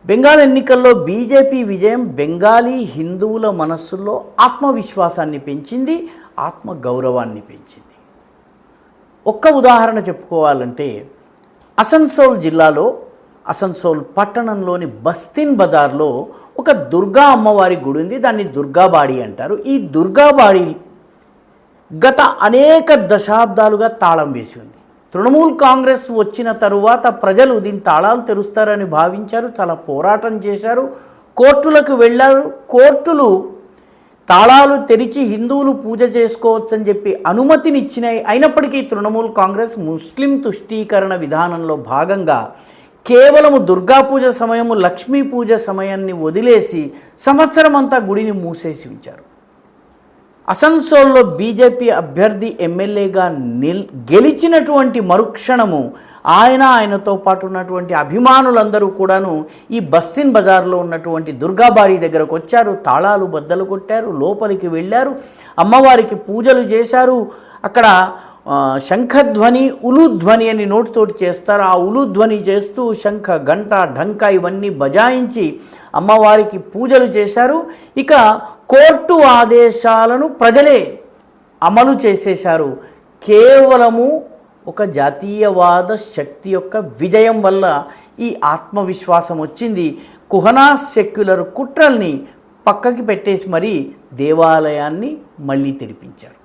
బెంగాల్ ఎన్నికల్లో బీజేపీ విజయం బెంగాలీ హిందువుల మనస్సుల్లో ఆత్మవిశ్వాసాన్ని పెంచింది, ఆత్మగౌరవాన్ని పెంచింది. ఒక్క ఉదాహరణ చెప్పుకోవాలంటే అసన్సోల్ జిల్లాలో అసన్సోల్ పట్టణంలోని బస్తీన్ బజార్లో ఒక దుర్గా అమ్మవారి గుడి ఉంది. దాన్ని దుర్గాబాడి అంటారు. ఈ దుర్గాబాడి గత అనేక దశాబ్దాలుగా తాళం వేసి ఉంది. తృణమూల్ కాంగ్రెస్ వచ్చిన తరువాత ప్రజలు దీని తాళాలు తెరుస్తారని భావించారు, చాలా పోరాటం చేశారు, కోర్టులకు వెళ్ళారు. కోర్టులు తాళాలు తెరిచి హిందువులు పూజ చేసుకోవచ్చని చెప్పి అనుమతినిచ్చినాయి. అయినప్పటికీ తృణమూల్ కాంగ్రెస్ ముస్లిం తుష్టీకరణ విధానంలో భాగంగా కేవలము దుర్గా పూజ సమయము, లక్ష్మీ పూజ సమయాన్ని వదిలేసి సంవత్సరం అంతా గుడిని మూసేసి ఉంచారు. అసన్సోల్లో బీజేపీ అభ్యర్థి ఎమ్మెల్యేగా గెలిచినటువంటి మరుక్షణము ఆయనతో పాటు ఉన్నటువంటి అభిమానులందరూ కూడాను ఈ బస్తీన్ బజార్లో ఉన్నటువంటి దుర్గాబాడి దగ్గరకు వచ్చారు. తాళాలు బద్దలు కొట్టారు, లోపలికి వెళ్ళారు, అమ్మవారికి పూజలు చేశారు. అక్కడ శంఖధ్వని, ఉలుధ్వని అని నోటితోటి చేస్తారు. ఆ ఉలుధ్వని చేస్తూ శంఖ, గంట, ఢంకా ఇవన్నీ బజాయించి అమ్మవారికి పూజలు చేశారు. ఇక కోర్టు ఆదేశాలను ప్రజలే అమలు చేసేశారు. కేవలము ఒక జాతీయవాద శక్తి యొక్క విజయం వల్ల ఈ ఆత్మవిశ్వాసం వచ్చింది. కుహనా సెక్యులర్ కుట్రల్ని పక్కకి పెట్టేసి మరీ దేవాలయాన్ని మళ్ళీ తెరిపించారు.